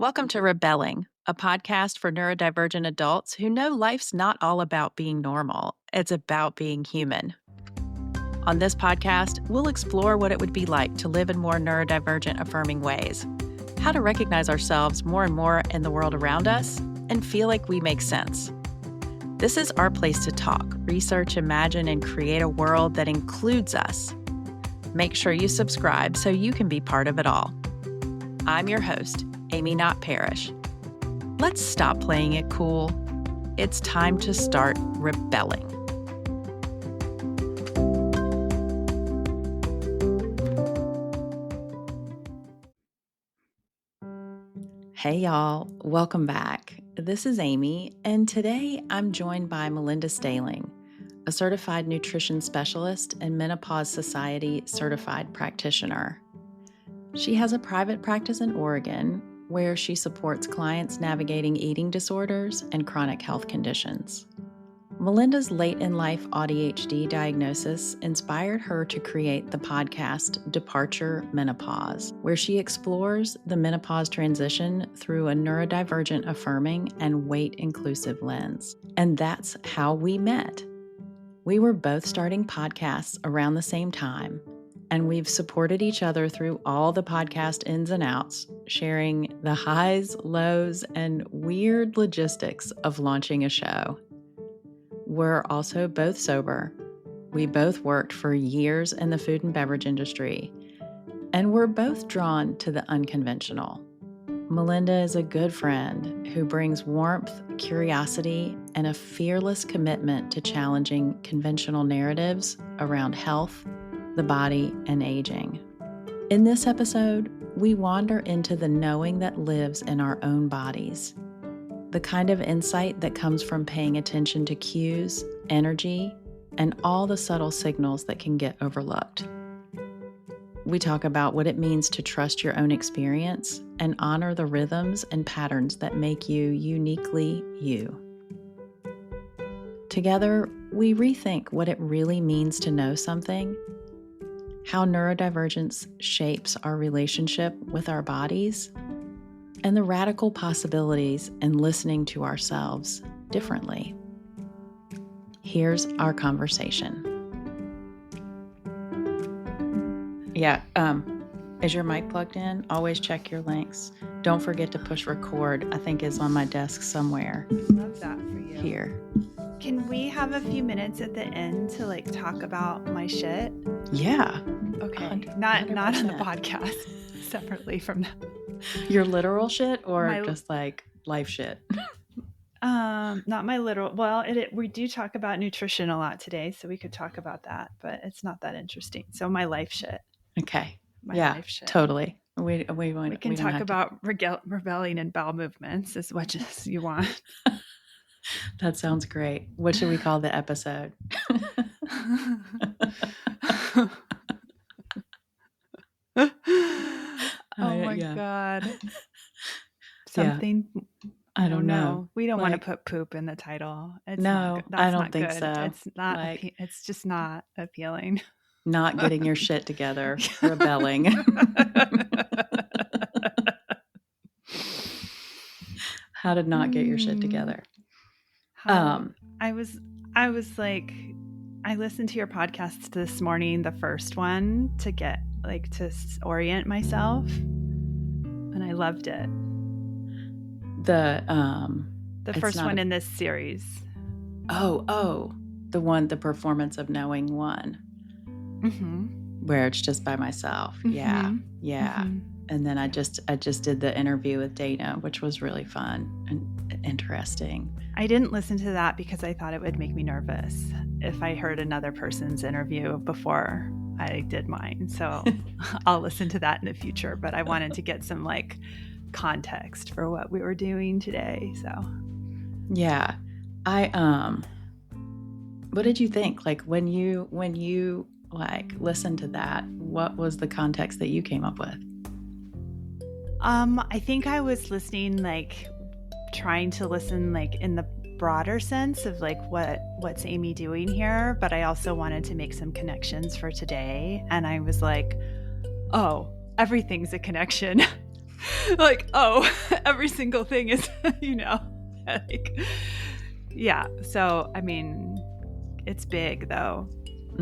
Welcome to Rebelling, a podcast for neurodivergent adults who know life's not all about being normal, it's about being human. On this podcast, we'll explore what it would be like to live in more neurodivergent-affirming ways, how to recognize ourselves more and more in the world around us, and feel like we make sense. This is our place to talk, research, imagine, and create a world that includes us. Make sure you subscribe so you can be part of it all. I'm your host, Amy Not Parrish. Let's stop playing it cool. It's time to start rebelling. Hey y'all, welcome back. This is Amy, and today I'm joined by Melinda Staehling, a certified nutrition specialist and Menopause Society certified practitioner. She has a private practice in Oregon where she supports clients navigating eating disorders and chronic health conditions. Melinda's late-in-life AuDHD diagnosis inspired her to create the podcast Departure Menopause, where she explores the menopause transition through a neurodivergent-affirming and weight-inclusive lens. And that's how we met. We were both starting podcasts around the same time, and we've supported each other through all the podcast ins and outs, sharing the highs, lows, and weird logistics of launching a show. We're also both sober. We both worked for years in the food and beverage industry, and we're both drawn to the unconventional. Melinda is a good friend who brings warmth, curiosity, and a fearless commitment to challenging conventional narratives around health, the body, and aging. In this episode, we wander into the knowing that lives in our own bodies, the kind of insight that comes from paying attention to cues, energy, and all the subtle signals that can get overlooked. We talk about what it means to trust your own experience and honor the rhythms and patterns that make you uniquely you. Together, we rethink what it really means to know something, how neurodivergence shapes our relationship with our bodies, and the radical possibilities in listening to ourselves differently. Here's our conversation. Yeah, is your mic plugged in? Always check your links. Don't forget to push record. I think it's on my desk somewhere. Love that for you. Here. Can we have a few minutes at the end to talk about my shit? Yeah. Okay. 100%. Not on the podcast, separately from that. Your literal shit or just life shit? Not my literal. Well, we do talk about nutrition a lot today, so we could talk about that, but it's not that interesting. So my life shit. Okay. My life shit. Totally. We can talk about rebelling and bowel movements as much as you want. That sounds great. What should we call the episode? Oh my God. Something. Yeah. I don't know. We don't want to put poop in the title. I don't think so. It's not. It's just not appealing. Not getting your shit together. Rebelling. How to not get your shit together. I was like, I listened to your podcast this morning, the first one, to get to orient myself, and I loved it. The first one in this series. Oh, the Performance of Knowing one. Mm-hmm. Where it's just by myself. Mm-hmm. Yeah. Mm-hmm. And then I just did the interview with Dana, which was really fun and interesting. I didn't listen to that because I thought it would make me nervous if I heard another person's interview before I did mine. So I'll listen to that in the future, but I wanted to get some context for what we were doing today. So yeah. What did you think? When you listened to that, what was the context that you came up with? I think I was listening, trying to listen, in the broader sense of what's Amy doing here, but I also wanted to make some connections for today. And I was like, oh, everything's a connection. Like, oh, every single thing is, like, yeah. So, I mean, it's big though.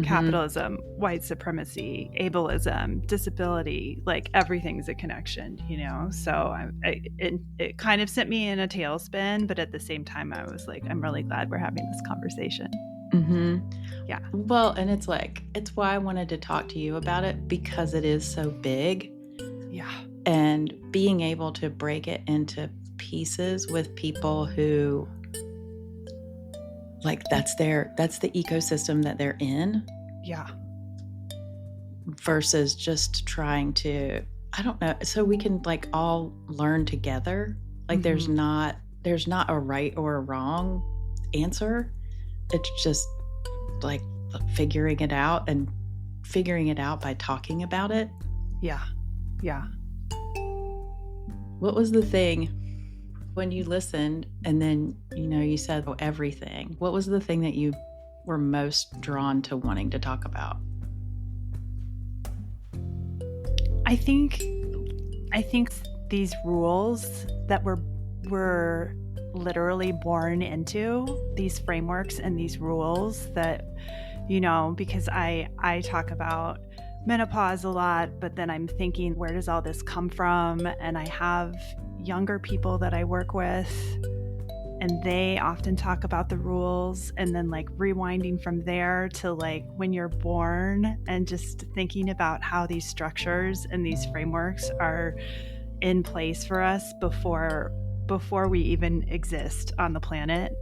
Capitalism, white supremacy, ableism, disability, like everything's a connection, So it kind of sent me in a tailspin, but at the same time, I was like, I'm really glad we're having this conversation. Yeah. Well, and it's why I wanted to talk to you about it, because it is so big. Yeah. And being able to break it into pieces with people who, like, that's the ecosystem that they're in. Yeah. Versus just trying to, I don't know, so we can like all learn together. Like there's not a right or a wrong answer. It's just like figuring it out by talking about it. Yeah. Yeah. What was the thing when you listened and then, you said, oh, everything? What was the thing that you were most drawn to wanting to talk about? I think these rules that we're literally born into, these frameworks and these rules that, because I talk about menopause a lot, but then I'm thinking, where does all this come from? And I have younger people that I work with, and they often talk about the rules, and then like rewinding from there to like when you're born and just thinking about how these structures and these frameworks are in place for us before we even exist on the planet.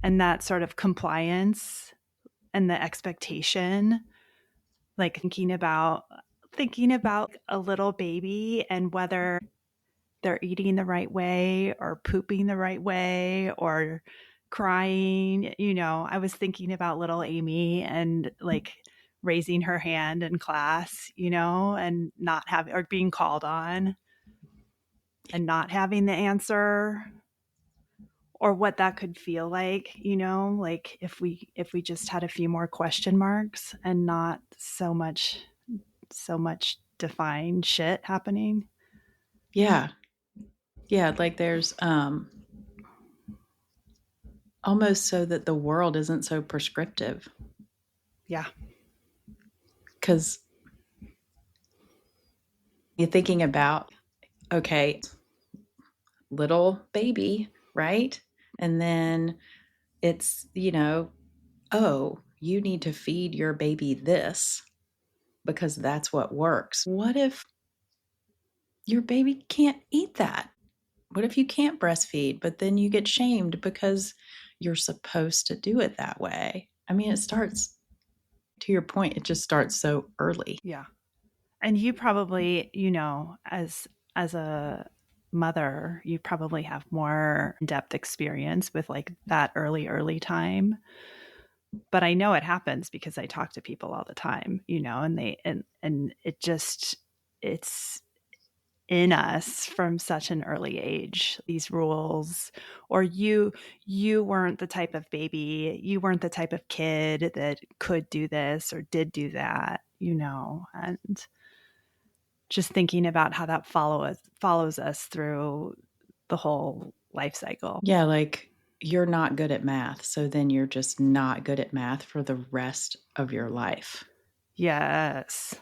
And that sort of compliance and the expectation, like thinking about a little baby and whether they're eating the right way or pooping the right way or crying. I was thinking about little Amy and like raising her hand in class, and not having, or being called on and not having the answer, or what that could feel like, like if we just had a few more question marks and not so much defined shit happening. Yeah. Like there's almost so that the world isn't so prescriptive. Yeah. Because you're thinking about, okay, little baby, right? And then it's, oh, you need to feed your baby this because that's what works. What if your baby can't eat that? What if you can't breastfeed, but then you get shamed because you're supposed to do it that way? I mean, it starts, to your point, it just starts so early. Yeah. And you probably, as a mother, you probably have more in-depth experience with like that early time. But I know it happens because I talk to people all the time, and they and it just, it's in us from such an early age, these rules. Or you weren't the type of baby, you weren't the type of kid that could do this or did do that, and just thinking about how that follows us through the whole life cycle. Yeah, like you're not good at math, so then you're just not good at math for the rest of your life. Yes.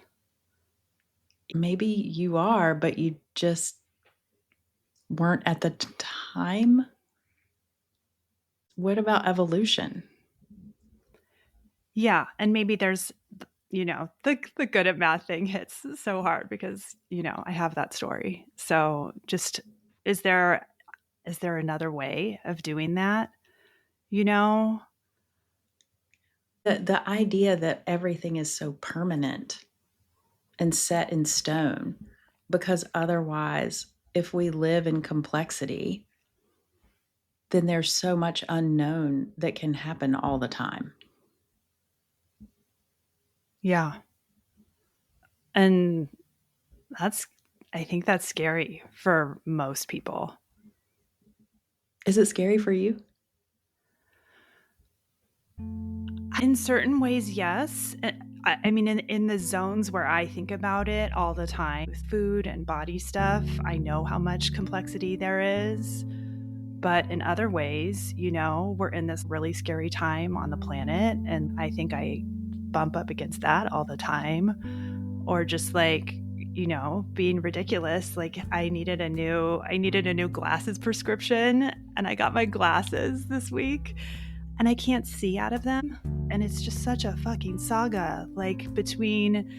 Maybe you are, but you just weren't at the time. What about evolution? Yeah, and maybe there's, the good at math thing hits so hard because, I have that story. So just, is there another way of doing that? The idea that everything is so permanent and set in stone, because otherwise, if we live in complexity, then there's so much unknown that can happen all the time. Yeah. And I think that's scary for most people. Is it scary for you? In certain ways, yes. I mean, in the zones where I think about it all the time with food and body stuff, I know how much complexity there is. But in other ways, we're in this really scary time on the planet. And I think I bump up against that all the time. Or just like, being ridiculous. Like I needed a new glasses prescription, and I got my glasses this week and I can't see out of them. And it's just such a fucking saga. Like between,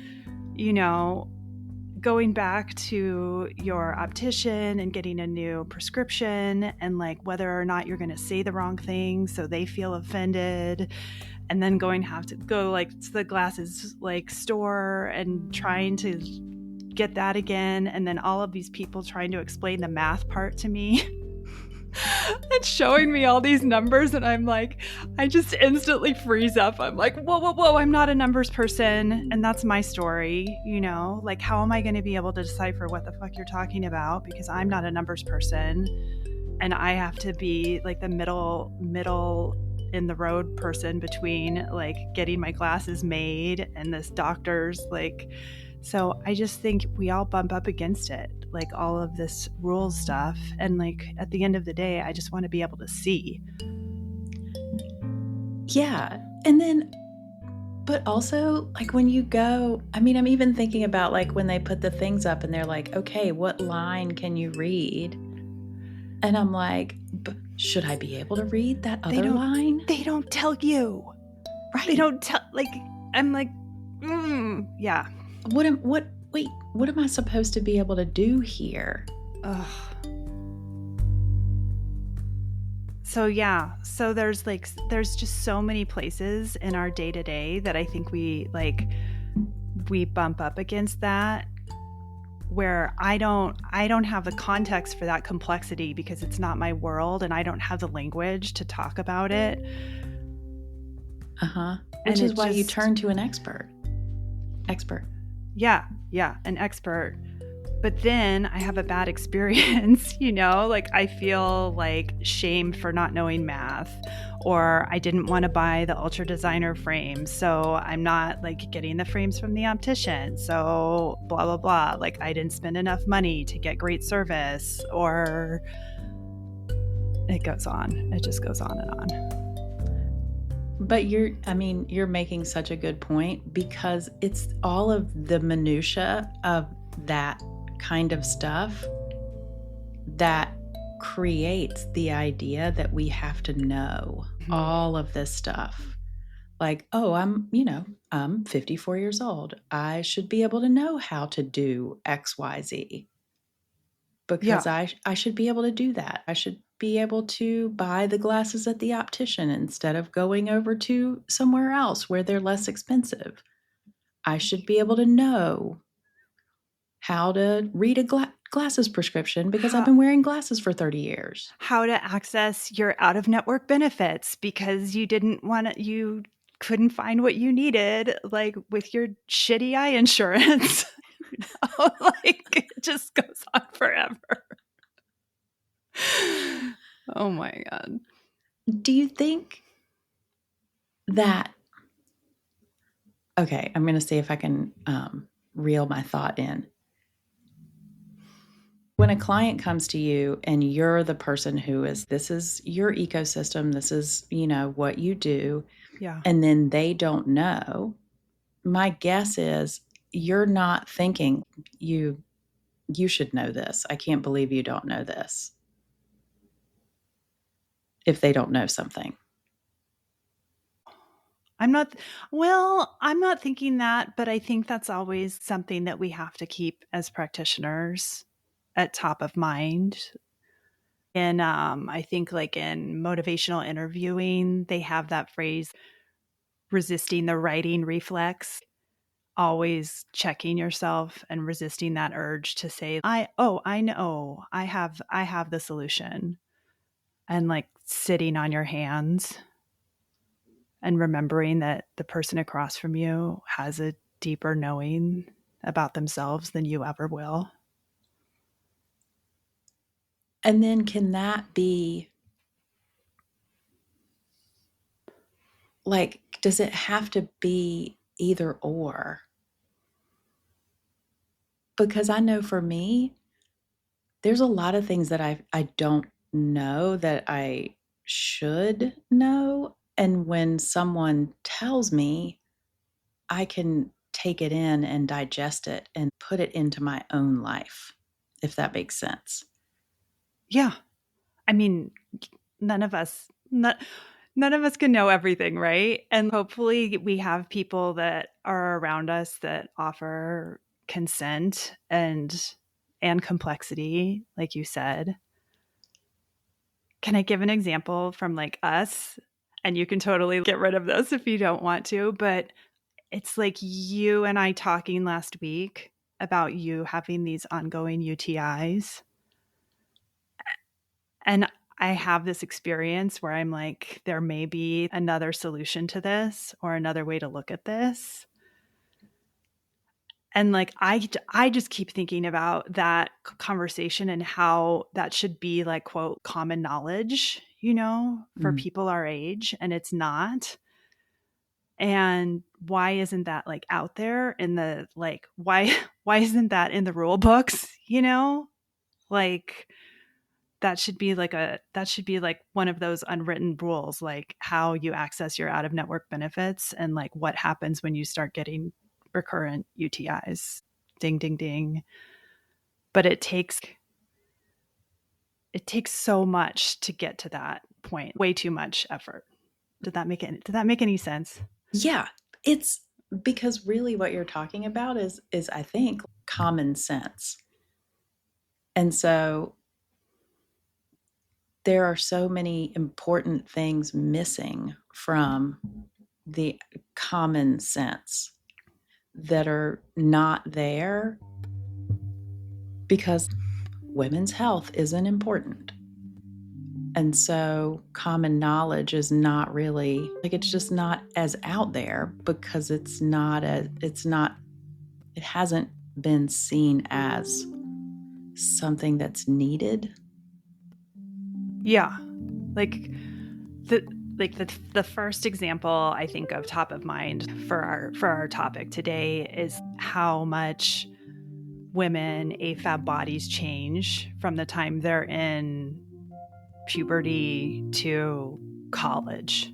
going back to your optician and getting a new prescription, and like whether or not you're going to say the wrong thing so they feel offended, and then have to go like to the glasses like store and trying to get that again, and then all of these people trying to explain the math part to me. It's showing me all these numbers, and I'm like, I just instantly freeze up. I'm like, whoa, I'm not a numbers person, and that's my story, like how am I going to be able to decipher what the fuck you're talking about, because I'm not a numbers person, and I have to be like the middle in the road person between like getting my glasses made and this doctor's like. So I just think we all bump up against it, like all of this rules stuff. And like at the end of the day, I just want to be able to see. Yeah. And then, but also like when you go, I mean, I'm even thinking about like when they put the things up and they're like, okay, what line can you read? And I'm like, should I be able to read that other line? They don't tell you. Right. They don't tell, like, I'm like, yeah. What am I supposed to be able to do here? Ugh. So yeah, so there's just so many places in our day-to-day that I think we bump up against that, where I don't have the context for that complexity because it's not my world and I don't have the language to talk about it. Which is why you turn to an expert. Yeah, an expert. But then I have a bad experience, like I feel like shamed for not knowing math, or I didn't want to buy the Ultra Designer frames, so I'm not like getting the frames from the optician. So blah, blah, blah. Like I didn't spend enough money to get great service, or it goes on. It just goes on and on. But you're making such a good point, because it's all of the minutia of that kind of stuff that creates the idea that we have to know all of this stuff. Like, oh, I'm 54 years old. I should be able to know how to do XYZ, because I should be able to do that. I should be able to buy the glasses at the optician instead of going over to somewhere else where they're less expensive. I should be able to know how to read a glasses prescription because I've been wearing glasses for 30 years. How to access your out-of-network benefits because you couldn't find what you needed, like with your shitty eye insurance. Like it just goes on forever. Oh my God. Do you think that, okay, I'm going to see if I can reel my thought in. When a client comes to you and you're the person this is your ecosystem, this is, what you do, and then they don't know, my guess is you're not thinking, you should know this. I can't believe you don't know this. If they don't know something. I'm not thinking that, but I think that's always something that we have to keep as practitioners at top of mind. And I think like in motivational interviewing, they have that phrase, resisting the writing reflex, always checking yourself and resisting that urge to say, I know, I have the solution, and like sitting on your hands and remembering that the person across from you has a deeper knowing about themselves than you ever will. And then can that be like, does it have to be either or. Because I know for me, there's a lot of things that I don't know that I should know. And when someone tells me, I can take it in and digest it and put it into my own life, if that makes sense. Yeah. I mean, none of us can know everything, right? And hopefully we have people that are around us that offer consent and complexity, like you said. Can I give an example from like us? And you can totally get rid of this if you don't want to, but it's like you and I talking last week about you having these ongoing UTIs. And I have this experience where I'm like, there may be another solution to this or another way to look at this. And like, I just keep thinking about that conversation and how that should be like, quote, common knowledge, for people our age. And it's not. And why isn't that like out there in the, like, why isn't that in the rule books, Like, that should be like one of those unwritten rules, like how you access your out of network benefits and like what happens when you start getting recurrent UTIs. Ding, ding, ding. But it takes so much to get to that point. Way too much effort. Did that make any sense? Yeah, it's because really what you're talking about is I think common sense. And so there are so many important things missing from the common sense that are not there because women's health isn't important. And so common knowledge is not really like, it's just not as out there because it hasn't been seen as something that's needed. Yeah. Like the first example I think of top of mind for our topic today is how much women AFAB bodies change from the time they're in puberty to college.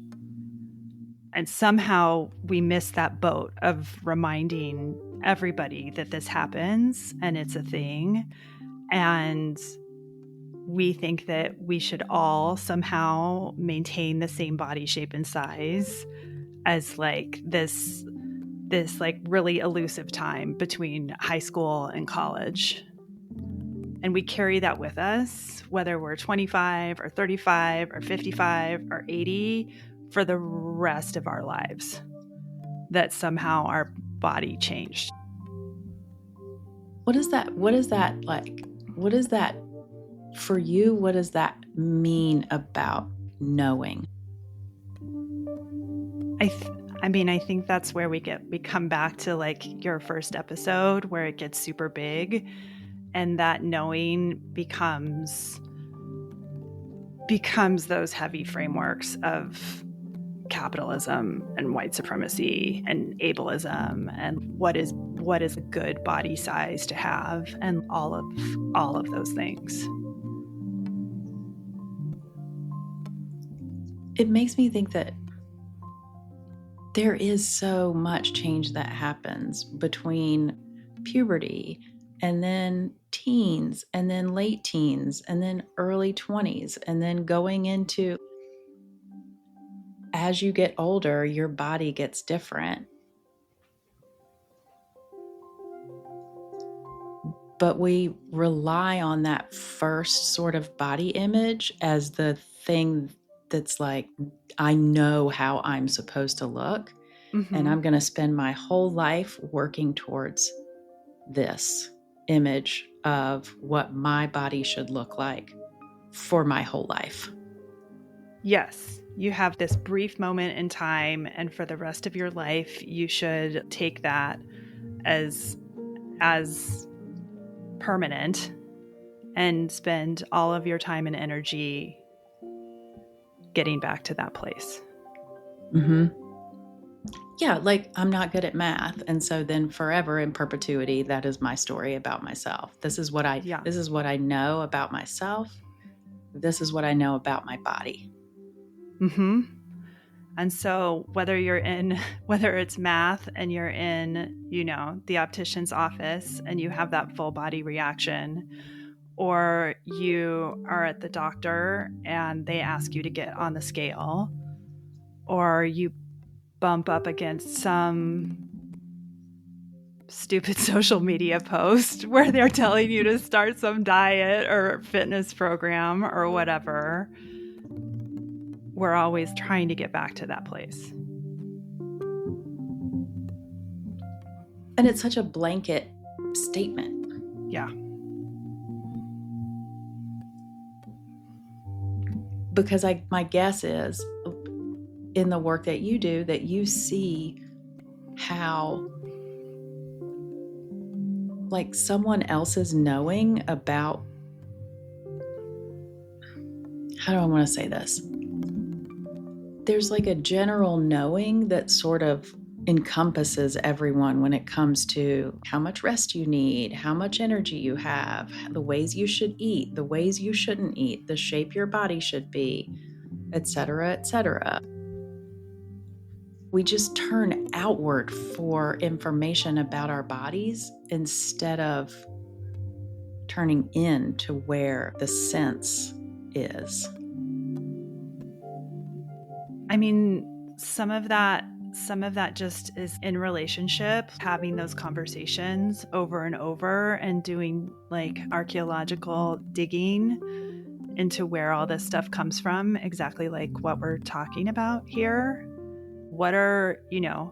And somehow we miss that boat of reminding everybody that this happens and it's a thing. And we think that we should all somehow maintain the same body shape and size as like this like really elusive time between high school and college. And we carry that with us, whether we're 25 or 35 or 55 or 80, for the rest of our lives, that somehow our body changed. What is that like? What is that for you? What does that mean about knowing? I think that's where we come back to like your first episode where it gets super big, and that knowing becomes those heavy frameworks of capitalism and white supremacy and ableism and what is a good body size to have, and all of those things. It makes me think that there is so much change that happens between puberty and then teens and then late teens and then early 20s and then going into, as you get older, your body gets different. But we rely on that first sort of body image as the thing that's like, I know how I'm supposed to look. Mm-hmm. And I'm going to spend my whole life working towards this image of what my body should look like for my whole life. Yes, you have this brief moment in time, and for the rest of your life, you should take that as permanent and spend all of your time and energy getting back to that place. Mm-hmm. Yeah, like I'm not good at math. And so then forever in perpetuity, that is my story about myself. This is what I know about myself. This is what I know about my body. Mm-hmm. And so whether it's math and you're in, the optician's office and you have that full body reaction, or you are at the doctor and they ask you to get on the scale, or you bump up against some stupid social media post where they're telling you to start some diet or fitness program or whatever, we're always trying to get back to that place. And it's such a blanket statement. Yeah. Because my guess is in the work that you do, that you see how like someone else's knowing about, how do I want to say this? There's like a general knowing that sort of encompasses everyone when it comes to how much rest you need, how much energy you have, the ways you should eat, the ways you shouldn't eat, the shape your body should be, etc., etc. We just turn outward for information about our bodies instead of turning in to where the sense is. I mean, some of that just is in relationship, having those conversations over and over and doing like archaeological digging into where all this stuff comes from, exactly like what we're talking about here. What are,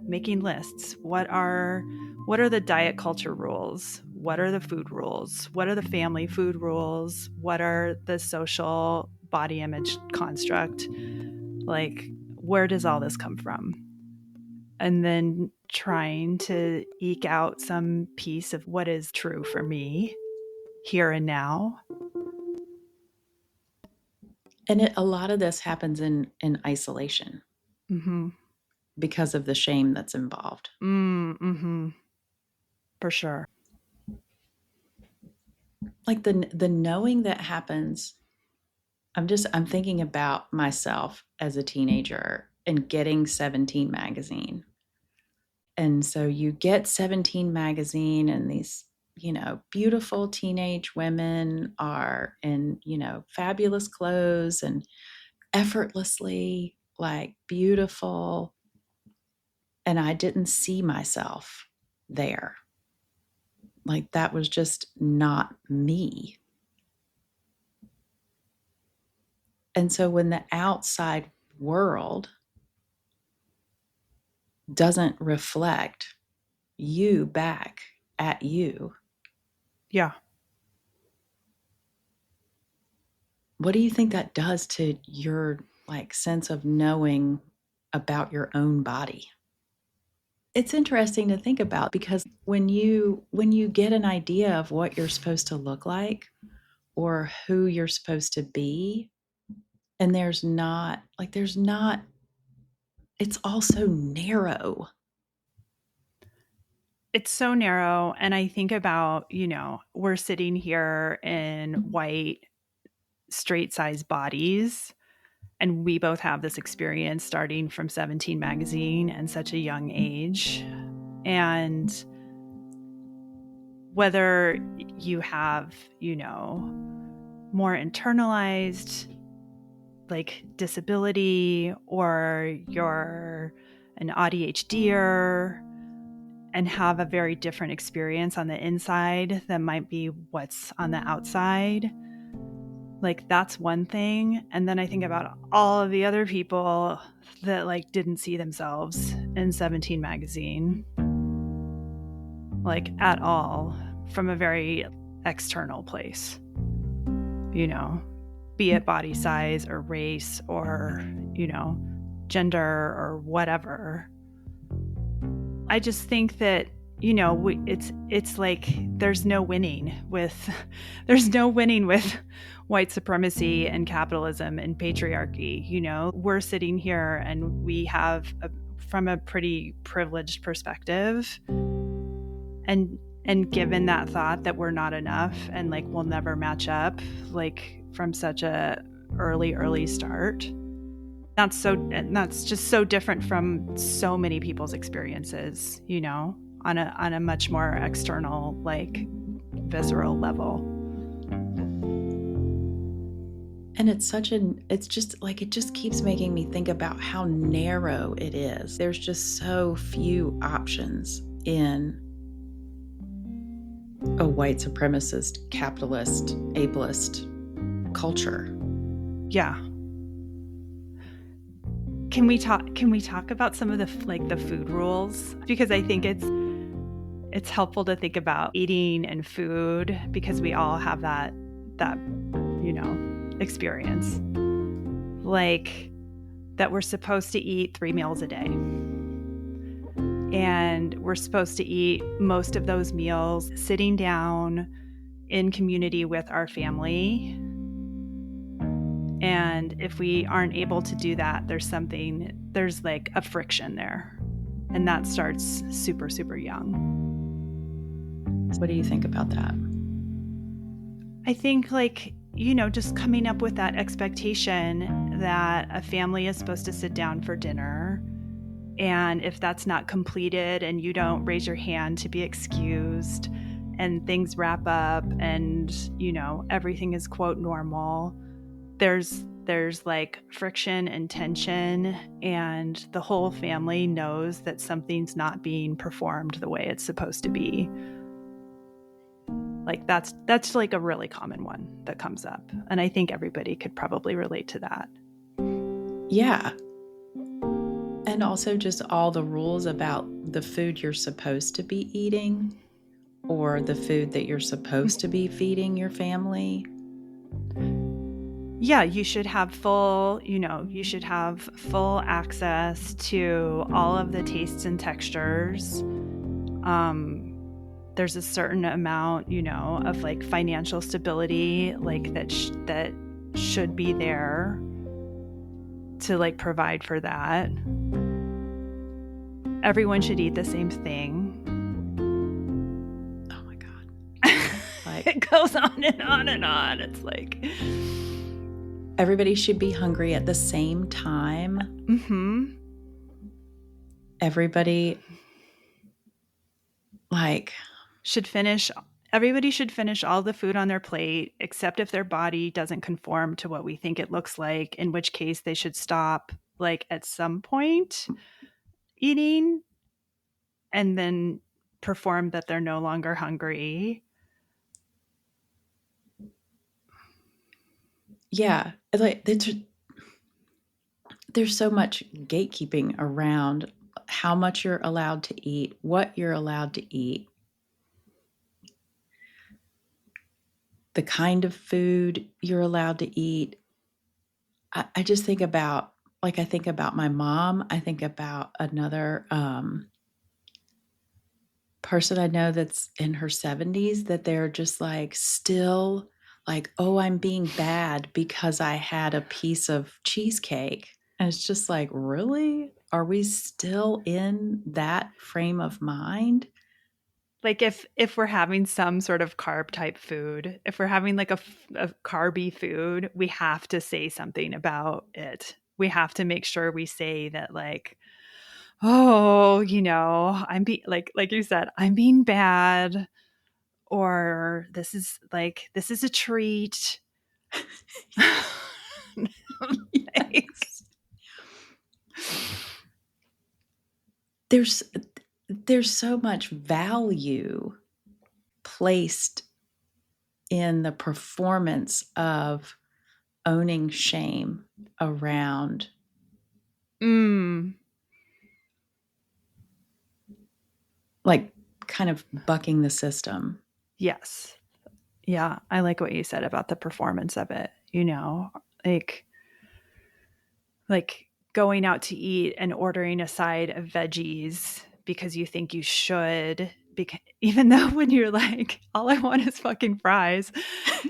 making lists? What are the diet culture rules? What are the food rules? What are the family food rules? What are the social body image construct? Like, where does all this come from? And then trying to eke out some piece of what is true for me here and now. And a lot of this happens in isolation. Mm-hmm. Because of the shame that's involved. Mm-hmm. For sure. Like the knowing that happens, I'm thinking about myself as a teenager and getting 17 magazine. And so you get 17 magazine and these, beautiful teenage women are in, fabulous clothes and effortlessly like beautiful. And I didn't see myself there. Like that was just not me. And so when the outside world doesn't reflect you back at you, yeah, what do you think that does to your like sense of knowing about your own body? It's interesting to think about because when you get an idea of what you're supposed to look like or who you're supposed to be, and there's not, it's all so narrow. It's so narrow. And I think about, we're sitting here in white, straight size bodies, and we both have this experience starting from 17 magazine and such a young age. And whether you have, more internalized like disability, or you're an AuDHDer and have a very different experience on the inside than might be what's on the outside. Like that's one thing. And then I think about all of the other people that like didn't see themselves in 17 magazine, like at all, from a very external place, be it body size or race or, gender or whatever. I just think that, it's like there's no winning with white supremacy and capitalism and patriarchy. We're sitting here and we have from a pretty privileged perspective. And given that thought that we're not enough and like we'll never match up, like from such a early start, that's just so different from so many people's experiences, you know, on a much more external, like visceral level. And it's just like, it just keeps making me think about how narrow it is. There's just so few options in a white supremacist, capitalist, ableist culture. Yeah. Can we talk about some of the food rules? Because I think it's helpful to think about eating and food, because we all have that you know, experience. Like that we're supposed to eat 3 meals a day. And we're supposed to eat most of those meals sitting down in community with our family. And if we aren't able to do that, there's like a friction there. And that starts super, super young. What do you think about that? I think, like, you know, just coming up with that expectation that a family is supposed to sit down for dinner. And if that's not completed and you don't raise your hand to be excused and things wrap up and, you know, everything is quote normal, there's like friction and tension, and the whole family knows that something's not being performed the way it's supposed to be. Like that's like a really common one that comes up. And I think everybody could probably relate to that. Yeah. And also just all the rules about the food you're supposed to be eating or the food that you're supposed to be feeding your family. Yeah, you should have full access to all of the tastes and textures. There's a certain amount, you know, of like financial stability, like that should be there to like provide for that. Everyone should eat the same thing. Oh my God. Like, it goes on and on and on. It's like everybody should be hungry at the same time. Mm-hmm. Everybody everybody should finish all the food on their plate, except if their body doesn't conform to what we think it looks like, in which case they should stop, like, at some point eating and then perform that they're no longer hungry. Yeah. Like, there's so much gatekeeping around how much you're allowed to eat, what you're allowed to eat, the kind of food you're allowed to eat. I just think about, like, I think about my mom. I think about another person I know that's in her 70s, that they're just like still like, oh, I'm being bad because I had a piece of cheesecake. And it's just like, really? Are we still in that frame of mind? Like if we're having some sort of carb type food, if we're having like a carby food, we have to say something about it. We have to make sure we say that, like, oh, you know, like you said, I'm being bad, or this is a treat. Yes. There's so much value placed in the performance of owning shame around like kind of bucking the system. Yes. Yeah, I like what you said about the performance of it, you know, like going out to eat and ordering a side of veggies because you think you should, even though when you're like, all I want is fucking fries,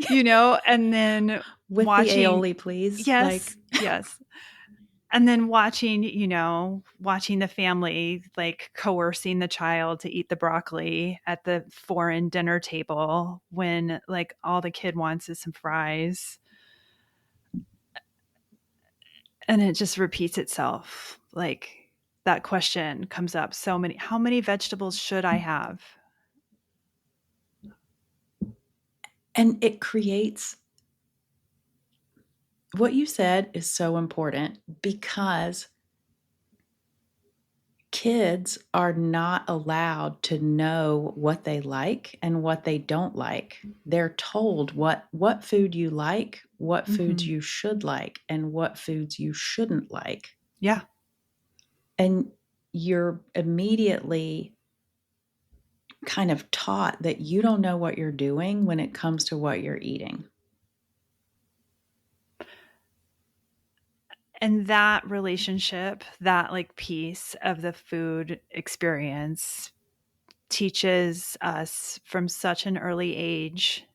you know, and then with watching the aioli, please. Yes, yes. And then watching the family like coercing the child to eat the broccoli at the foreign dinner table when like all the kid wants is some fries. And it just repeats itself. Like that question comes up how many vegetables should I have? And it creates what you said is so important because kids are not allowed to know what they like and what they don't like. They're told what food you like, what foods you should like, and what foods you shouldn't like. Yeah. And you're immediately kind of taught that you don't know what you're doing when it comes to what you're eating. And that relationship, that like piece of the food experience teaches us from such an early age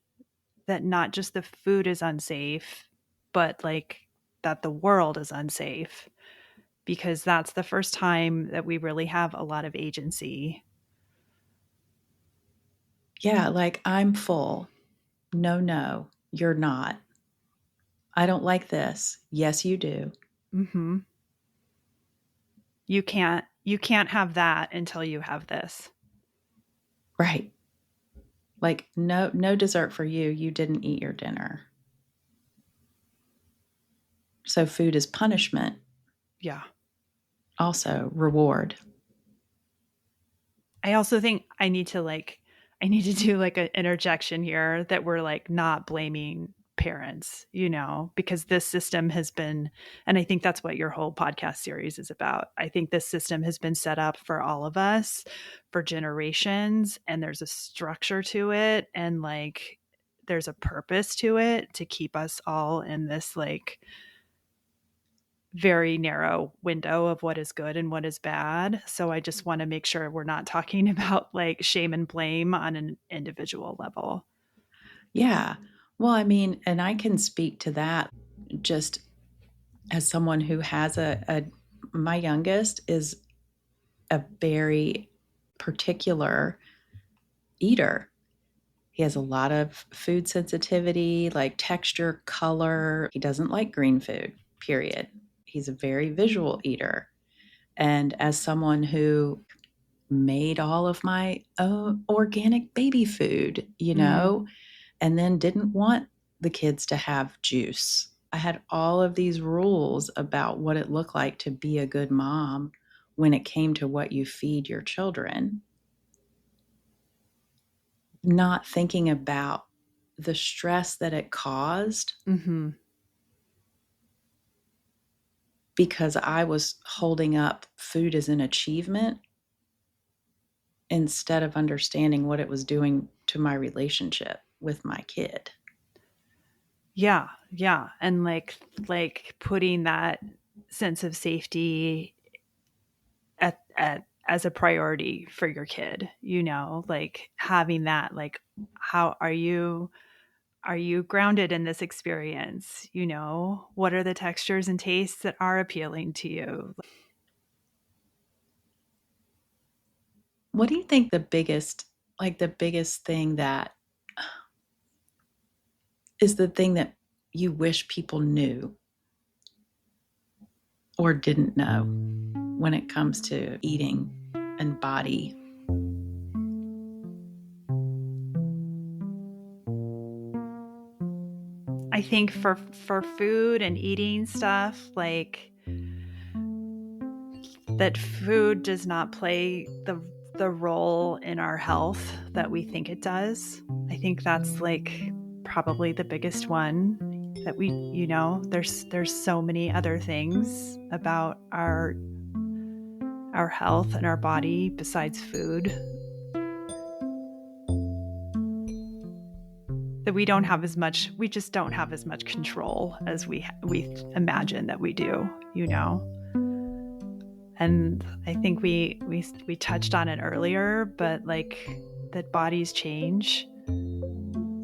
that not just the food is unsafe, but like that the world is unsafe, because that's the first time that we really have a lot of agency. Yeah, like I'm full. No, you're not. I don't like this. Yes, you do. Mm-hmm. You can't have that until you have this. Right. Like no dessert for you. You didn't eat your dinner. So food is punishment. Yeah. Also reward. I also think I need to do like an interjection here that we're like not blaming parents, because this system has been, and I think that's what your whole podcast series is about. I think this system has been set up for all of us for generations, and there's a structure to it, and like there's a purpose to it to keep us all in this like very narrow window of what is good and what is bad. So I just want to make sure we're not talking about like shame and blame on an individual level. Yeah. Well, I mean, and I can speak to that just as someone who has my youngest is a very particular eater. He has a lot of food sensitivity, like texture, color. He doesn't like green food, period. He's a very visual eater. And as someone who made all of my own organic baby food, and then didn't want the kids to have juice. I had all of these rules about what it looked like to be a good mom when it came to what you feed your children, not thinking about the stress that it caused Mm-hmm. because I was holding up food as an achievement instead of understanding what it was doing to my relationship with my kid. Yeah. Yeah. And like putting that sense of safety at as a priority for your kid, like having that, like, how are you grounded in this experience? What are the textures and tastes that are appealing to you? What do you think the biggest thing that is the thing that you wish people knew or didn't know when it comes to eating and body? I think for food and eating stuff, like that food does not play the role in our health that we think it does. I think that's like probably the biggest one that there's so many other things about our health and our body besides food that we just don't have as much control as we imagine that we do. And I think we touched on it earlier, but like that bodies change.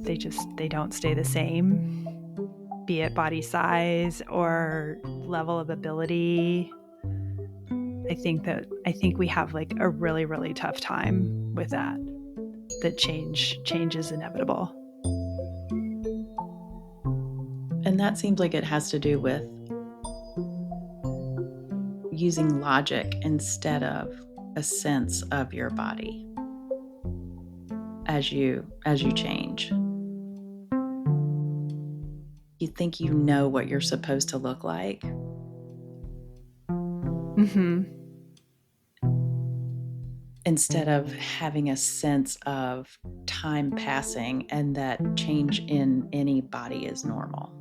They don't stay the same. be it body size or level of ability. I think we have like a really, really tough time with that. That change is inevitable. And that seems like it has to do with using logic instead of a sense of your body as you change. You think you know what you're supposed to look like. Mm-hmm. Instead of having a sense of time passing and that change in any body is normal.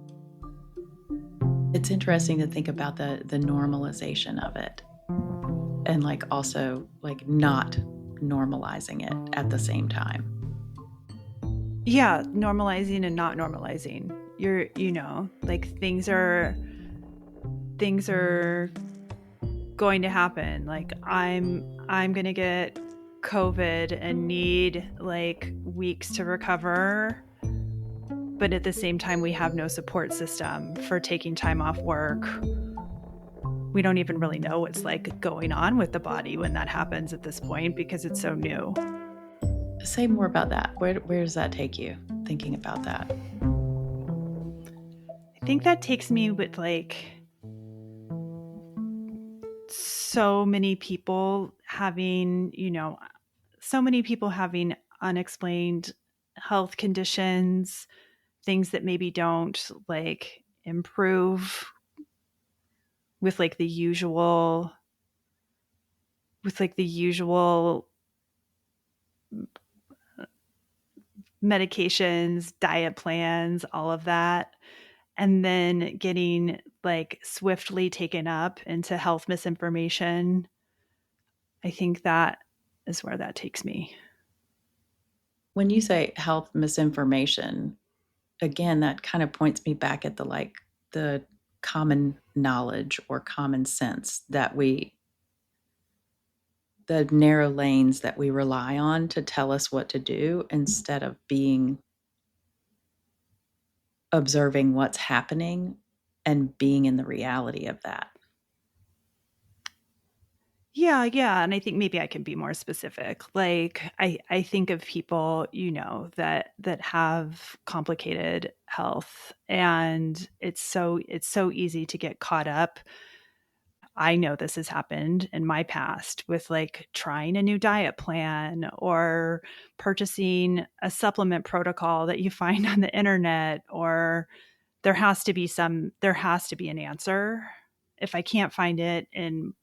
It's interesting to think about the normalization of it and like also like not normalizing it at the same time. Yeah, normalizing and not normalizing. You're, like things are going to happen. Like I'm going to get COVID and need like weeks to recover. But at the same time, we have no support system for taking time off work. We don't even really know what's like going on with the body when that happens at this point because it's so new. Say more about that. Where does that take you, thinking about that? I think that takes me with like so many people having, unexplained health conditions, things that maybe don't like improve with like the usual medications, diet plans, all of that. And then getting like swiftly taken up into health misinformation. I think that is where that takes me. When you say health misinformation, again, that kind of points me back at the common knowledge or common sense that the narrow lanes that we rely on to tell us what to do instead of observing what's happening and being in the reality of that. Yeah, yeah. And I think maybe I can be more specific. Like I think of people, that have complicated health, and it's so easy to get caught up. I know this has happened in my past with like trying a new diet plan or purchasing a supplement protocol that you find on the internet, or there has to be an answer. If I can't find it in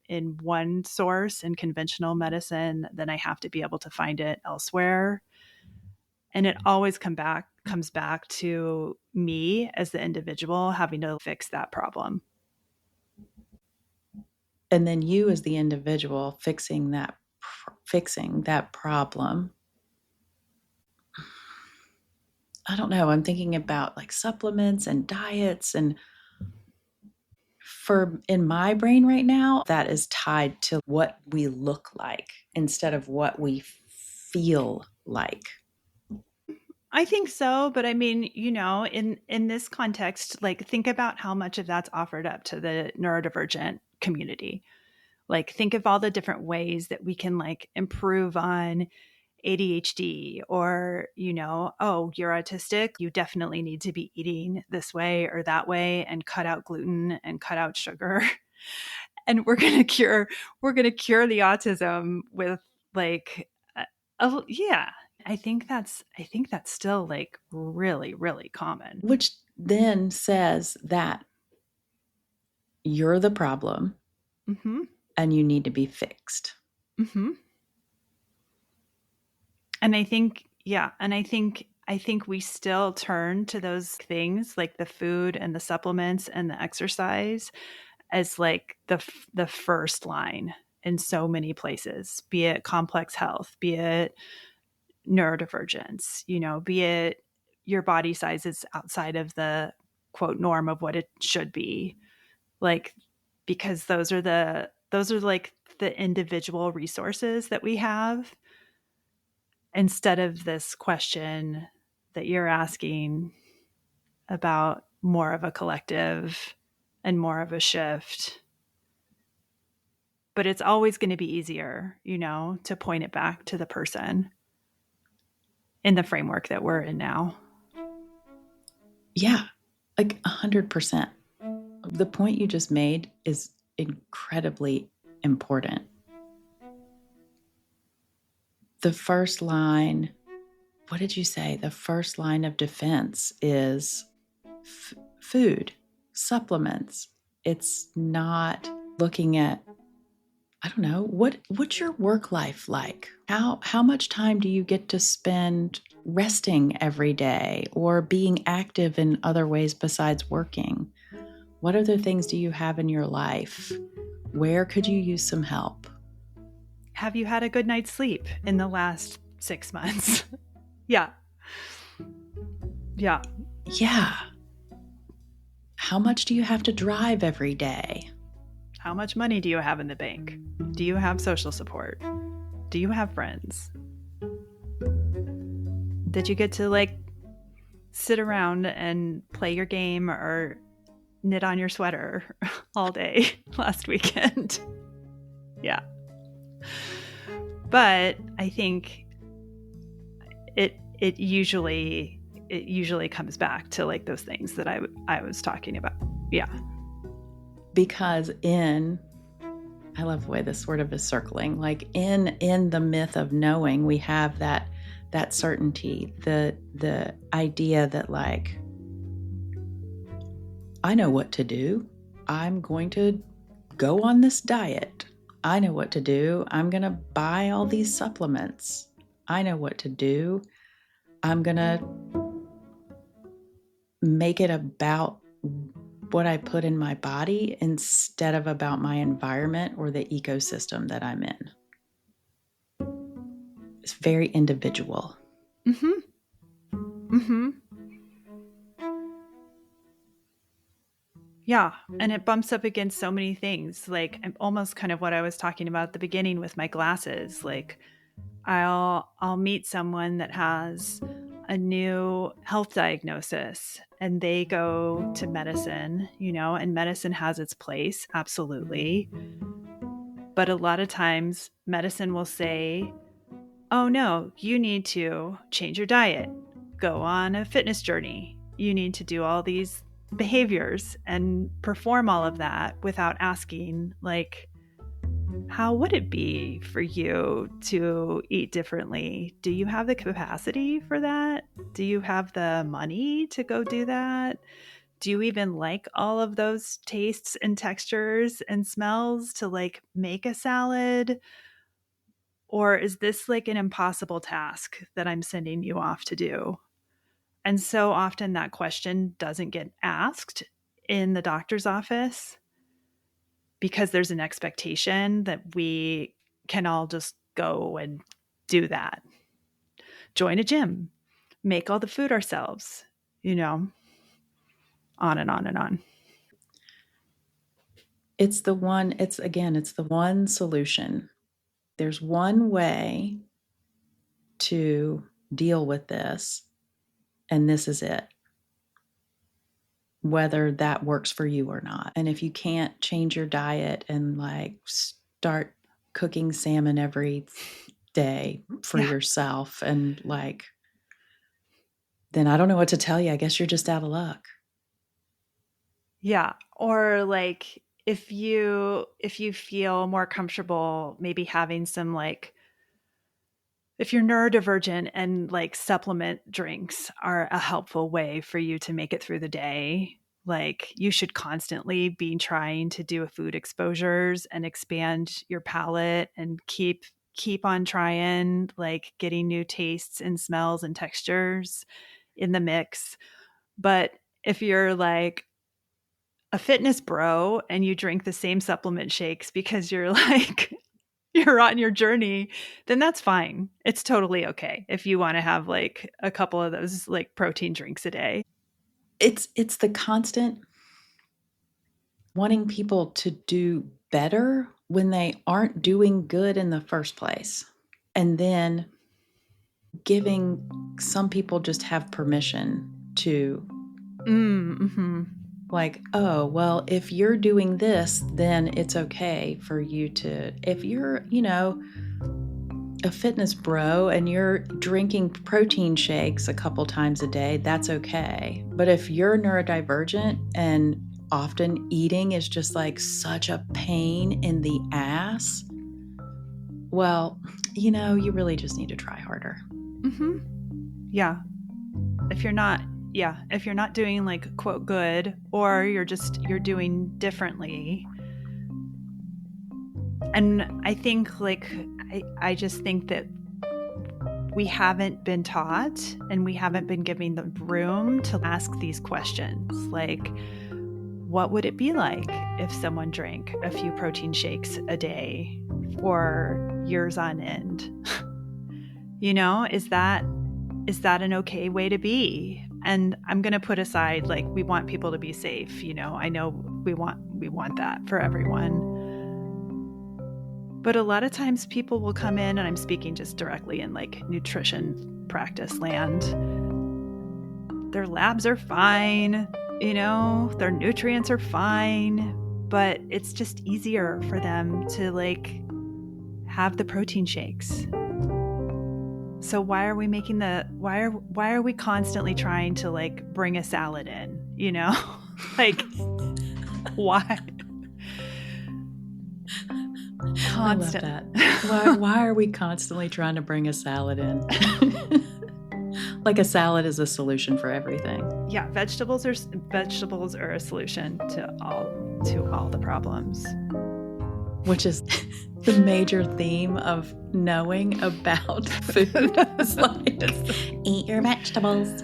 one source in conventional medicine, then I have to be able to find it elsewhere. And it always comes back to me as the individual having to fix that problem. And then you as the individual fixing that problem. I don't know, I'm thinking about like supplements and diets, and for in my brain right now that is tied to what we look like instead of what we feel like. I think so, but I mean, in this context, like think about how much of that's offered up to the neurodivergent community. Like think of all the different ways that we can like improve on ADHD, or, oh, you're autistic, you definitely need to be eating this way or that way and cut out gluten and cut out sugar. And we're going to cure the autism with like yeah. I think that's still like really, really common. Which then says that you're the problem Mm-hmm. and you need to be fixed. Mm-hmm. And I think we still turn to those things like the food and the supplements and the exercise as like the first line in so many places, be it complex health, be it neurodivergence, be it your body size is outside of the quote norm of what it should be. Like, because those are like the individual resources that we have, instead of this question that you're asking about more of a collective and more of a shift. But it's always going to be easier, to point it back to the person in the framework that we're in now. Yeah, like 100%. The point you just made is incredibly important. The first line, what did you say? The first line of defense is food, supplements. It's not looking at, I don't know, what's your work life like? How much time do you get to spend resting every day or being active in other ways besides working? What other things do you have in your life? Where could you use some help? Have you had a good night's sleep in the last 6 months? Yeah. Yeah. Yeah. How much do you have to drive every day? How much money do you have in the bank? Do you have social support? Do you have friends? Did you get to sit around and play your game or knit on your sweater all day last weekend? Yeah. But I think it usually comes back to those things that I was talking about. Yeah. Because I love the way this sort of is circling. Like in the myth of knowing, we have that certainty, the idea that I know what to do. I'm going to go on this diet. I know what to do. I'm going to buy all these supplements. I know what to do. I'm going to make it about what I put in my body instead of about my environment or the ecosystem that I'm in. It's very individual. Yeah, and it bumps up against so many things. Almost kind of what I was talking about at the beginning with my glasses. I'll meet someone that has a new health diagnosis and they go to medicine, and medicine has its place, absolutely. But a lot of times medicine will say, "Oh no, you need to change your diet, go on a fitness journey. You need to do all these behaviors and perform all of that," without asking, how would it be for you to eat differently? Do you have the capacity for that? Do you have the money to go do that? Do you even like all of those tastes and textures and smells to make a salad? Or is this an impossible task that I'm sending you off to do? And so often that question doesn't get asked in the doctor's office because there's an expectation that we can all just go and do that. Join a gym, make all the food ourselves, on and on and on. It's the one solution. There's one way to deal with this, and this is it. Whether that works for you or not. And if you can't change your diet and start cooking salmon every day for yourself and then I don't know what to tell you. I guess you're just out of luck. Yeah. Or if you feel more comfortable maybe having some if you're neurodivergent and supplement drinks are a helpful way for you to make it through the day, you should constantly be trying to do food exposures and expand your palate and keep on trying, getting new tastes and smells and textures in the mix. But if you're a fitness bro and you drink the same supplement shakes because you're you're on your journey, then that's fine. It's totally okay if you want to have a couple of those protein drinks a day. It's the constant wanting people to do better when they aren't doing good in the first place. And then giving some people just have permission to Mm-hmm. Like, oh, well, if you're doing this, then it's okay for you to, if you're, a fitness bro and you're drinking protein shakes a couple times a day, that's okay. But if you're neurodivergent and often eating is just like such a pain in the ass, well, you really just need to try harder. Mm-hmm. Yeah. If you're not doing like quote good, or you're doing differently. And I think like, I just think that we haven't been taught and we haven't been given the room to ask these questions. Like, what would it be like if someone drank a few protein shakes a day for years on end? Is that an okay way to be? And I'm going to put aside, like, we want people to be safe. I know we want that for everyone. But a lot of times people will come in, and I'm speaking just directly in like nutrition practice land. Their labs are fine, their nutrients are fine, but it's just easier for them to like have the protein shakes. So why are we constantly trying to like bring a salad in, like why? Constant. I love that. Why are we constantly trying to bring a salad in? Like a salad is a solution for everything. Yeah, vegetables are a solution to all the problems. Which is the major theme of knowing about food. It's like, eat your vegetables.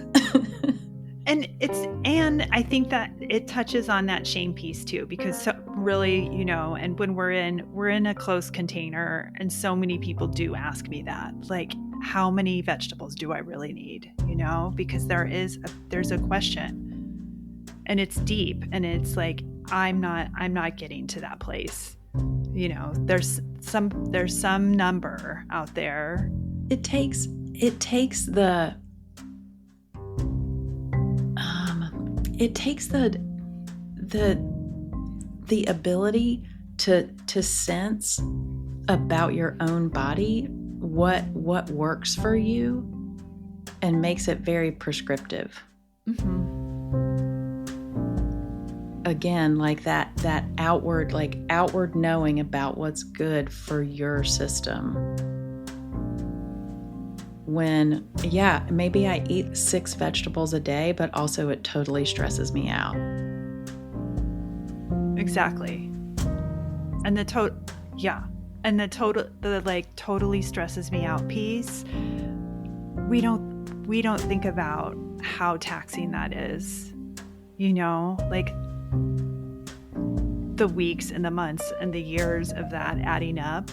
And I think that it touches on that shame piece too, because really, and when we're in a closed container, and so many people do ask me that, like, how many vegetables do I really need? Because there's a question, and it's deep, and it's like, I'm not getting to that place. There's some number out there. It takes the ability to sense about your own body what works for you and makes it very prescriptive. Mm-hmm. Again, like that outward knowing about what's good for your system. When, maybe I eat 6 vegetables a day, but also it totally stresses me out. Exactly. And the totally stresses me out piece, we don't think about how taxing that is. Like the weeks and the months and the years of that adding up,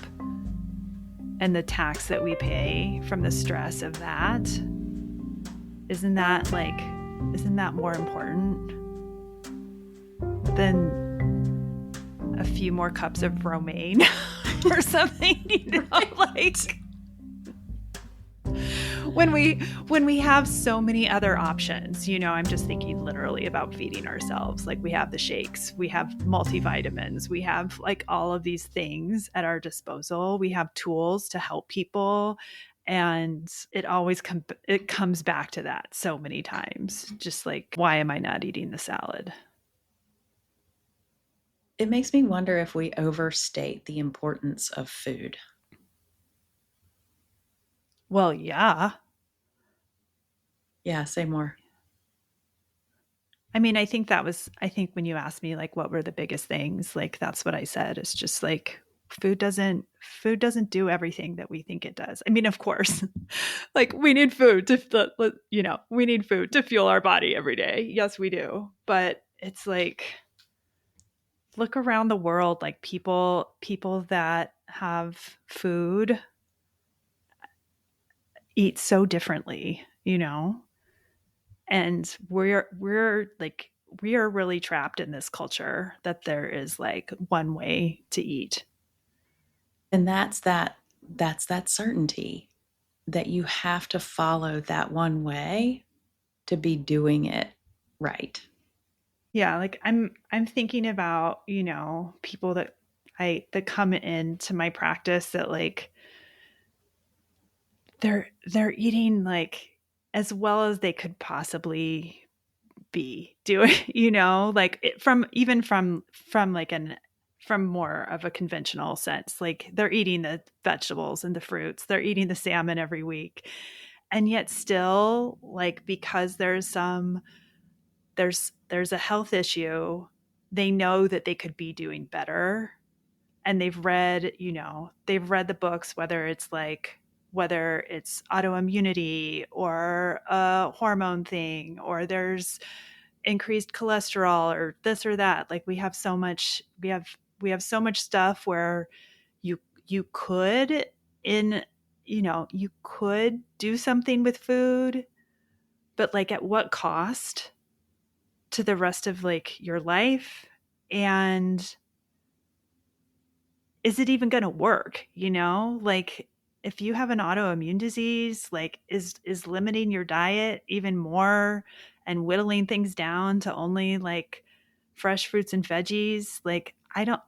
and the tax that we pay from the stress of that. Isn't that more important than a few more cups of romaine or something? Like, when we have so many other options, I'm just thinking literally about feeding ourselves. Like, we have the shakes, we have multivitamins, we have like all of these things at our disposal. We have tools to help people. And it always comes back to that so many times. Just like, why am I not eating the salad? It makes me wonder if we overstate the importance of food. Well, yeah. Yeah, say more. I mean, I think when you asked me like what were the biggest things, like that's what I said. It's just like food doesn't do everything that we think it does. I mean, of course, like we need food to fuel our body every day. Yes, we do. But it's like, look around the world, like people that have food eat so differently, and we are really trapped in this culture that there is like one way to eat. And that's that certainty that you have to follow that one way to be doing it Right. Yeah, like I'm thinking about, people that come into my practice that like they're eating like as well as they could possibly be doing, like from like an from more of a conventional sense. Like they're eating the vegetables and the fruits, they're eating the salmon every week. And yet still like because there's a health issue, they know that they could be doing better, and they've read the books, whether it's autoimmunity or a hormone thing, or there's increased cholesterol or this or that. Like we have so much stuff where you you could in you could do something with food, but like at what cost to the rest of like your life? And is it even going to work? Like if you have an autoimmune disease, like is limiting your diet even more and whittling things down to only like fresh fruits and veggies, like I don't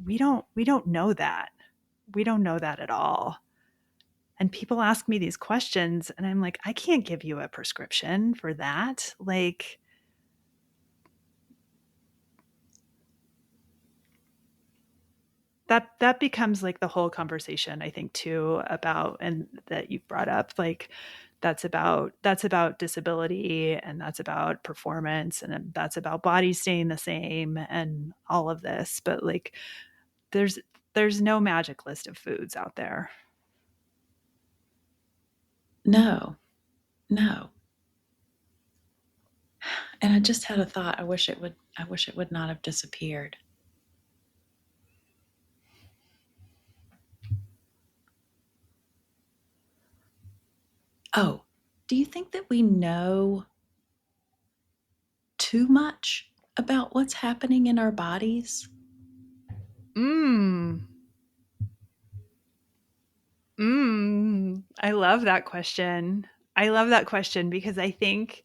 we don't know that. We don't know that at all. And people ask me these questions and I'm like, I can't give you a prescription for that. Like that becomes like the whole conversation, I think, too, about, and that you've brought up, like that's about disability, and that's about performance, and then that's about bodies staying the same and all of this. But like there's there's no magic list of foods out there. No, no. And I just had a thought. I wish it would not have disappeared. Oh, do you think that we know too much about what's happening in our bodies? Mm. I love that question. I love that question because I think,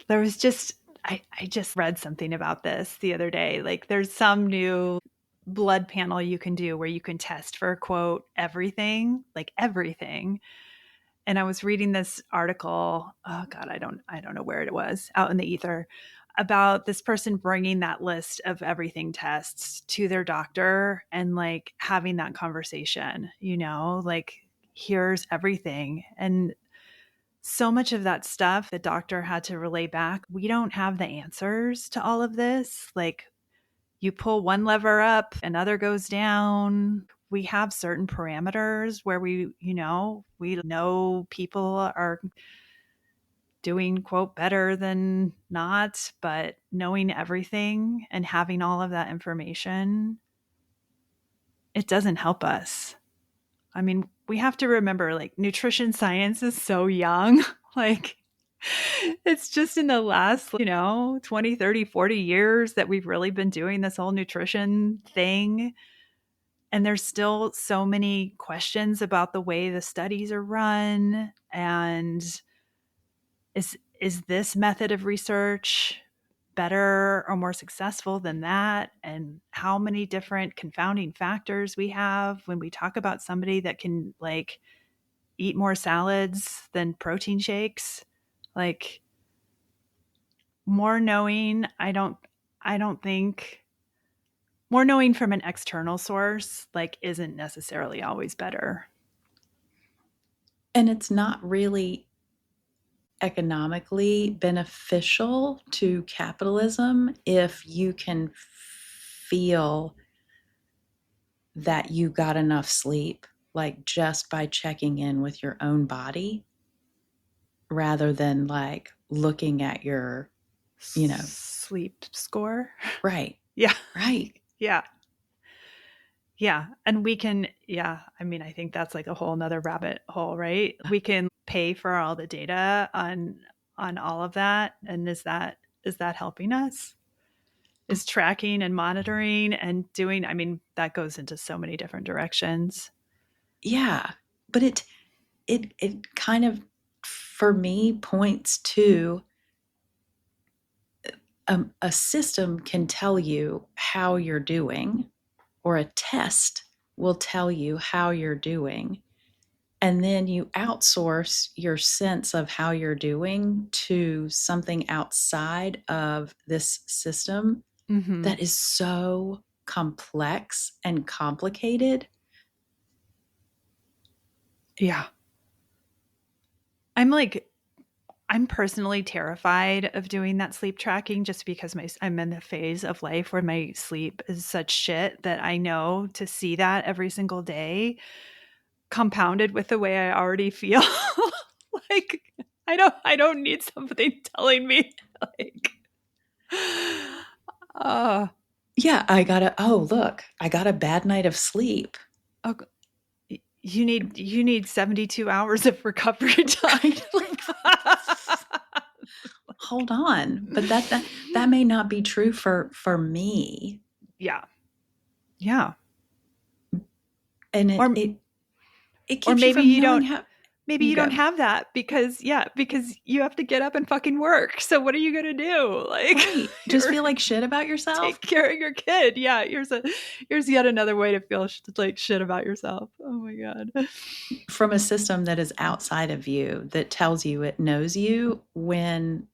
there was just I just read something about this the other day. Like there's some new blood panel you can do where you can test for quote everything, like everything. And I was reading this article, oh god, I don't know where it was, out in the ether, about this person bringing that list of everything tests to their doctor and like having that conversation, like here's everything. And so much of that stuff the doctor had to relay back, we don't have the answers to all of this. Like you pull one lever up, another goes down. We have certain parameters where we know people are doing quote better than not, but knowing everything and having all of that information, it doesn't help us. I mean, we have to remember like nutrition science is so young. Like it's just in the last, 20, 30, 40 years that we've really been doing this whole nutrition thing. And there's still so many questions about the way the studies are run. And is this method of research better or more successful than that? And how many different confounding factors we have when we talk about somebody that can like eat more salads than protein shakes. Like more knowing, I don't think more knowing from an external source like isn't necessarily always better. And it's not really economically beneficial to capitalism if you can feel that you got enough sleep, like just by checking in with your own body rather than like looking at your, you know, Sleep score. right, Yeah. right. Yeah. Yeah. And we can, yeah. I mean, I think that's like a whole nother rabbit hole, right? We can pay for all the data on all of that. And is that helping us? Is tracking and monitoring and doing, I mean, that goes into so many different directions. Yeah. But it kind of for me, points to a system can tell you how you're doing, or a test will tell you how you're doing. And then you outsource your sense of how you're doing to something outside of this system that is so complex and complicated. Yeah. I'm personally terrified of doing that sleep tracking just because I'm in the phase of life where my sleep is such shit that I know to see that every single day, compounded with the way I already feel. Like I don't need something telling me like Yeah, I got a bad night of sleep. Oh, you need 72 hours of recovery time. Hold on. But that may not be true for me. Yeah. Yeah. And it keeps you from knowing how. Maybe you don't have that because you have to get up and fucking work. So what are you going to do? Like, right. Just feel like shit about yourself. Take care of your kid. Yeah. Here's yet another way to feel like shit about yourself. Oh my God. From a system that is outside of you, that tells you it knows you when,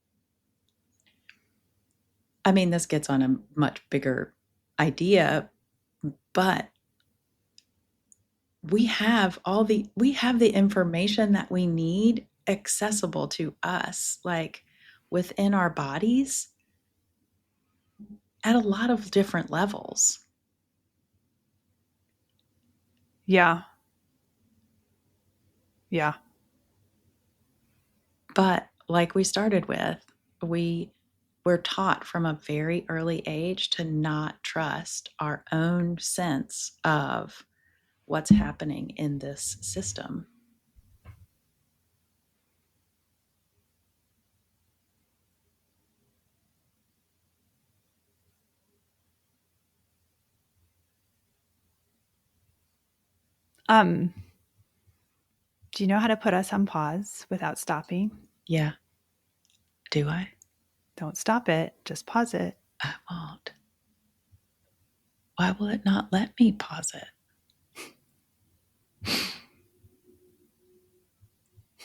I mean, this gets on a much bigger idea, but we have the information that we need accessible to us, like within our bodies at a lot of different levels. Yeah. Yeah. But like we started with, we're taught from a very early age to not trust our own sense of what's happening in this system. Do you know how to put us on pause without stopping? Yeah. Do I? Don't stop it. Just pause it. I won't. Why will it not let me pause it?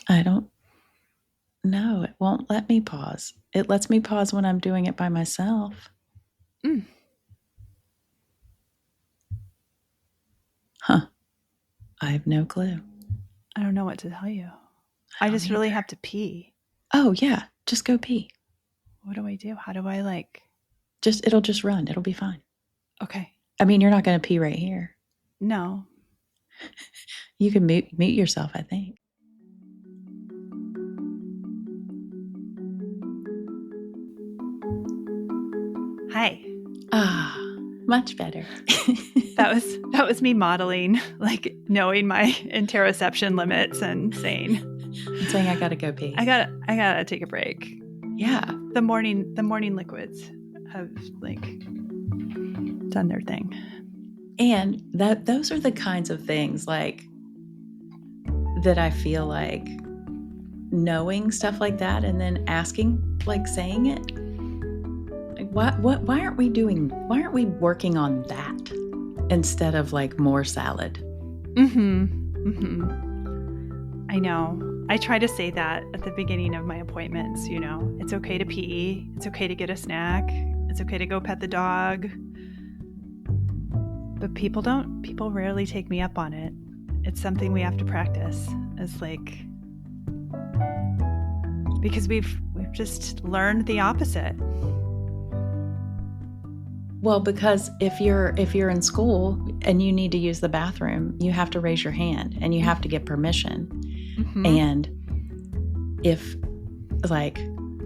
I don't know. It won't let me pause. It lets me pause when I'm doing it by myself. Huh. I have no clue. I don't know what to tell you. I just really have to pee. Oh, yeah. Just go pee. What do I do? How do I It'll just run. It'll be fine. Okay. I mean, you're not going to pee right here. No. You can mute yourself, I think. Hi. Much better. That was me modeling, like knowing my interoception limits and saying I gotta go pee. I gotta take a break. Yeah. The morning liquids have done their thing. And those are the kinds of things like that I feel like knowing stuff like that and then asking, like saying it. Like why aren't we working on that instead of like more salad? I know. I try to say that at the beginning of my appointments, it's okay to pee, it's okay to get a snack, it's okay to go pet the dog. But people rarely take me up on it. It's something we have to practice. It's because we've just learned the opposite. Well, because if you're in school and you need to use the bathroom, you have to raise your hand and you have to get permission. And if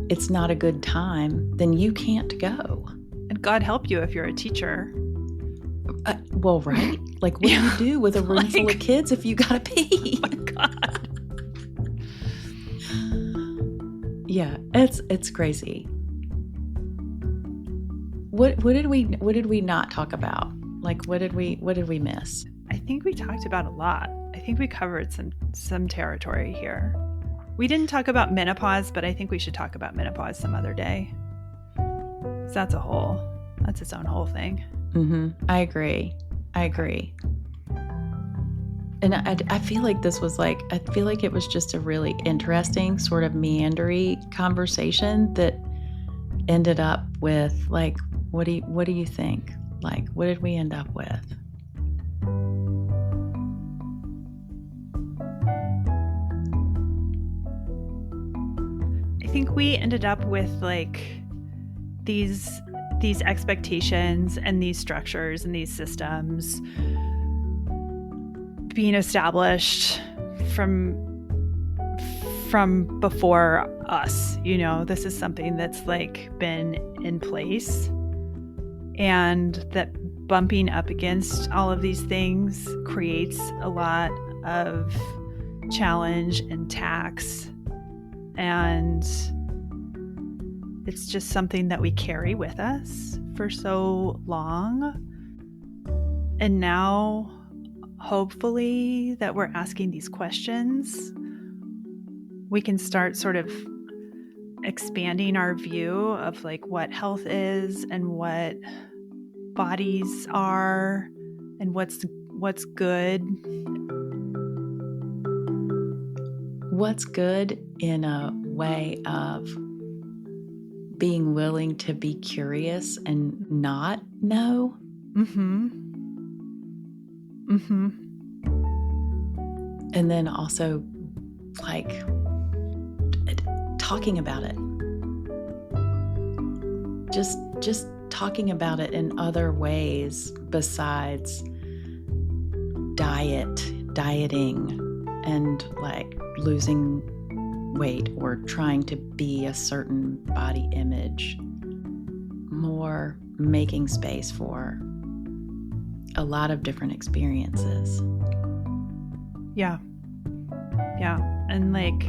it's not a good time, then you can't go. And God help you if you're a teacher. Well, right? Like, what do you do with a room full of kids if you gotta pee? Oh my God. Yeah, it's crazy. What did we not talk about? Like, what did we miss? I think we talked about a lot. I think we covered some territory here. We didn't talk about menopause, but I think we should talk about menopause some other day. That's its own whole thing. Mm-hmm. I agree. And I feel like it was just a really interesting sort of meandery conversation that ended up with like, what do you think? Like, what did we end up with? I think we ended up with like these expectations and these structures and these systems being established from before us. This is something that's like been in place, and that bumping up against all of these things creates a lot of challenge and tax, and it's just something that we carry with us for so long. And now, hopefully, that we're asking these questions, we can start sort of expanding our view of like what health is and what bodies are and what's good. What's good in a way of being willing to be curious and not know. Mm-hmm. Mm-hmm. And then also like talking about it. Just talking about it in other ways besides dieting and like losing weight or trying to be a certain body image. More making space for a lot of different experiences. Yeah. And like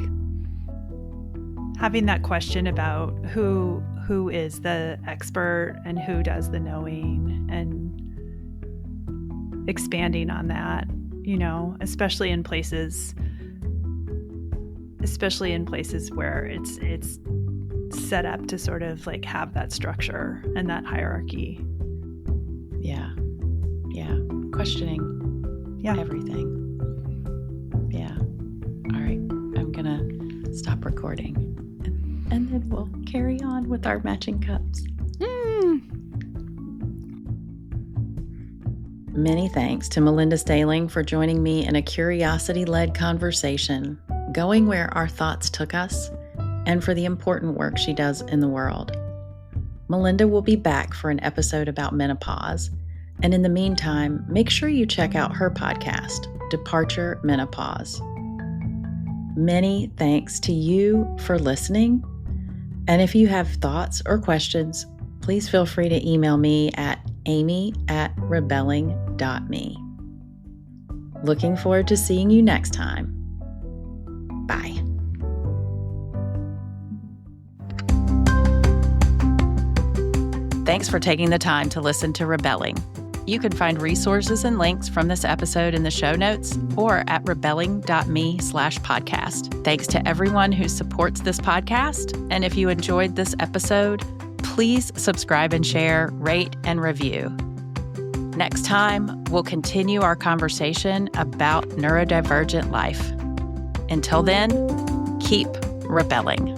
having that question about who is the expert and who does the knowing, and expanding on that, especially in places where it's set up to sort of like have that structure and that hierarchy. Yeah. Questioning everything. Yeah. All right. I'm going to stop recording and then we'll carry on with our matching cups. Many thanks to Melinda Staehling for joining me in a curiosity-led conversation, going where our thoughts took us, and for the important work she does in the world. Melinda will be back for an episode about menopause, and in the meantime, make sure you check out her podcast, Departure Menopause. Many thanks to you for listening, and if you have thoughts or questions, please feel free to email me at amy@rebelling.me. Looking forward to seeing you next time. Bye. Thanks for taking the time to listen to Rebelling. You can find resources and links from this episode in the show notes or at rebelling.me/podcast. Thanks to everyone who supports this podcast. And if you enjoyed this episode, please subscribe and share, rate, and review. Next time, we'll continue our conversation about neurodivergent life. Until then, keep rebelling.